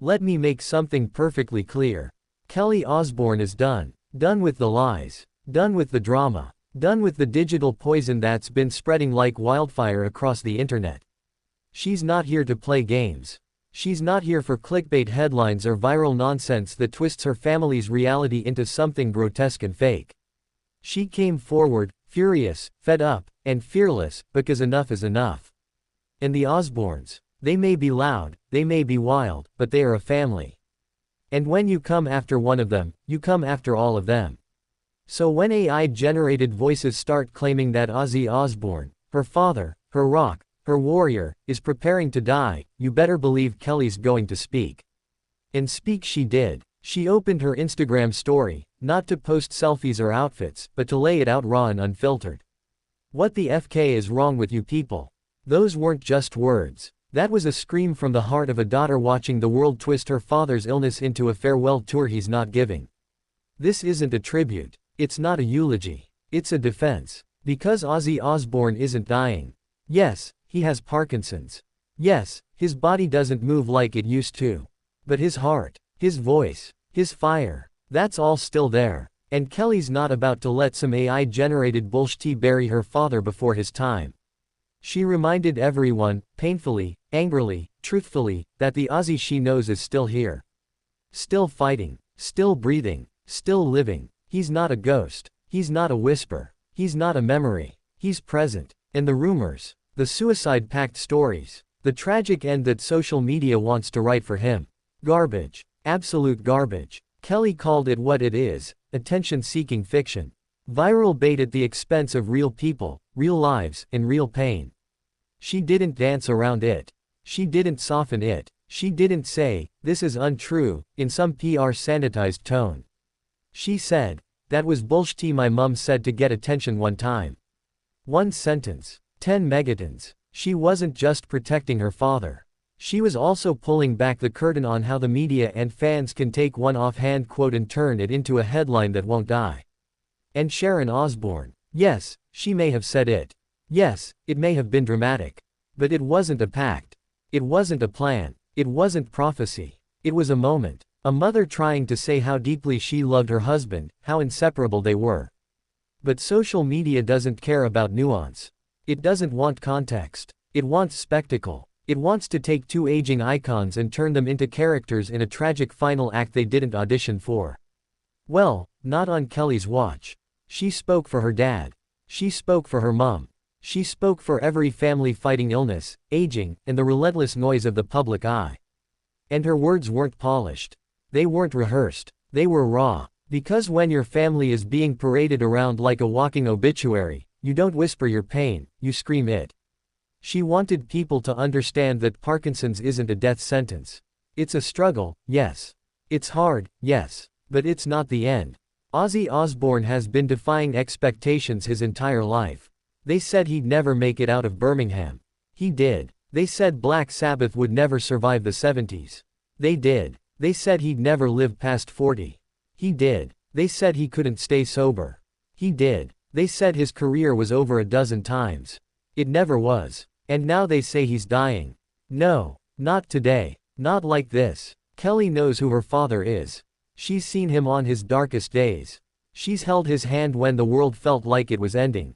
Let me make something perfectly clear. Kelly Osbourne is done. Done with the lies. Done with the drama. Done with the digital poison that's been spreading like wildfire across the internet. She's not here to play games. She's not here for clickbait headlines or viral nonsense that twists her family's reality into something grotesque and fake. She came forward, furious, fed up, and fearless, because enough is enough. And the Osbournes, they may be loud, they may be wild, but they are a family. And when you come after one of them, you come after all of them. So when AI-generated voices start claiming that Ozzy Osbourne, her father, her rock, her warrior, is preparing to die, you better believe Kelly's going to speak. And speak she did. She opened her Instagram story, not to post selfies or outfits, but to lay it out raw and unfiltered. What the FK is wrong with you people? Those weren't just words. That was a scream from the heart of a daughter watching the world twist her father's illness into a farewell tour he's not giving. This isn't a tribute. It's not a eulogy. It's a defense. Because Ozzy Osbourne isn't dying. Yes, he has Parkinson's. Yes, his body doesn't move like it used to. But his heart, his voice, his fire, that's all still there. And Kelly's not about to let some AI-generated bullshit bury her father before his time. She reminded everyone, painfully, angrily, truthfully, that the Ozzy she knows is still here. Still fighting, still breathing, still living. He's not a ghost. He's not a whisper. He's not a memory. He's present. And the rumors, the suicide-packed stories, the tragic end that social media wants to write for him. Garbage. Absolute garbage. Kelly called it what it is, attention-seeking fiction. Viral bait at the expense of real people, real lives, and real pain. She didn't dance around it. She didn't soften it. She didn't say, "This is untrue," in some PR sanitized tone. She said, "That was bullshit my mum said to get attention one time." One sentence. 10 megatons. She wasn't just protecting her father. She was also pulling back the curtain on how the media and fans can take one offhand quote and turn it into a headline that won't die. And Sharon Osbourne. Yes, she may have said it. Yes, it may have been dramatic. But it wasn't a pact. It wasn't a plan. It wasn't prophecy. It was a moment. A mother trying to say how deeply she loved her husband, how inseparable they were. But social media doesn't care about nuance. It doesn't want context. It wants spectacle. It wants to take two aging icons and turn them into characters in a tragic final act they didn't audition for. Well, not on Kelly's watch. She spoke for her dad. She spoke for her mom. She spoke for every family fighting illness, aging, and the relentless noise of the public eye. And her words weren't polished. They weren't rehearsed. They were raw. Because when your family is being paraded around like a walking obituary, you don't whisper your pain, you scream it. She wanted people to understand that Parkinson's isn't a death sentence. It's a struggle, yes. It's hard, yes. But it's not the end. Ozzy Osbourne has been defying expectations his entire life. They said he'd never make it out of Birmingham. He did. They said Black Sabbath would never survive the 70s. They did. They said he'd never live past 40. He did. They said he couldn't stay sober. He did. They said his career was over a dozen times. It never was. And now they say he's dying. No. Not today. Not like this. Kelly knows who her father is. She's seen him on his darkest days. She's held his hand when the world felt like it was ending.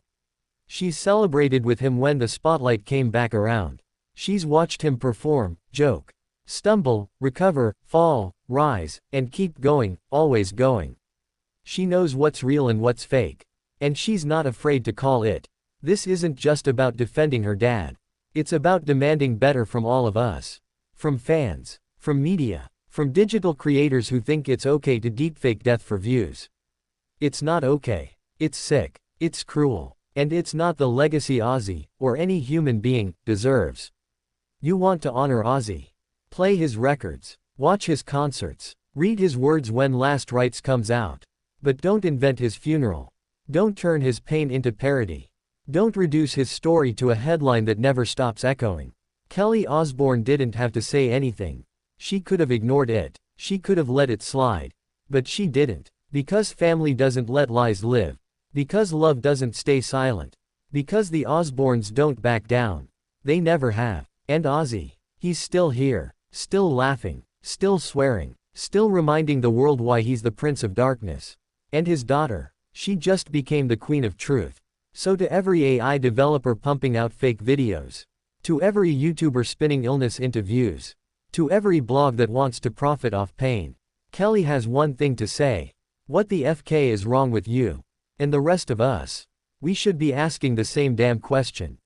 She's celebrated with him when the spotlight came back around. She's watched him perform, joke, stumble, recover, fall, rise, and keep going, always going. She knows what's real and what's fake. And she's not afraid to call it. This isn't just about defending her dad. It's about demanding better from all of us. From fans. From media. From digital creators who think it's okay to deepfake death for views. It's not okay. It's sick. It's cruel. And it's not the legacy Ozzy, or any human being, deserves. You want to honor Ozzy. Play his records. Watch his concerts. Read his words when Last Rites comes out. But don't invent his funeral. Don't turn his pain into parody. Don't reduce his story to a headline that never stops echoing. Kelly Osbourne didn't have to say anything. She could have ignored it. She could have let it slide. But she didn't. Because family doesn't let lies live. Because love doesn't stay silent. Because the Osbournes don't back down. They never have. And Ozzy. He's still here. Still laughing. Still swearing. Still reminding the world why he's the Prince of Darkness. And his daughter. She just became the Queen of Truth. So to every AI developer pumping out fake videos. To every YouTuber spinning illness into views. To every blog that wants to profit off pain. Kelly has one thing to say. What the FK is wrong with you? And the rest of us? We should be asking the same damn question.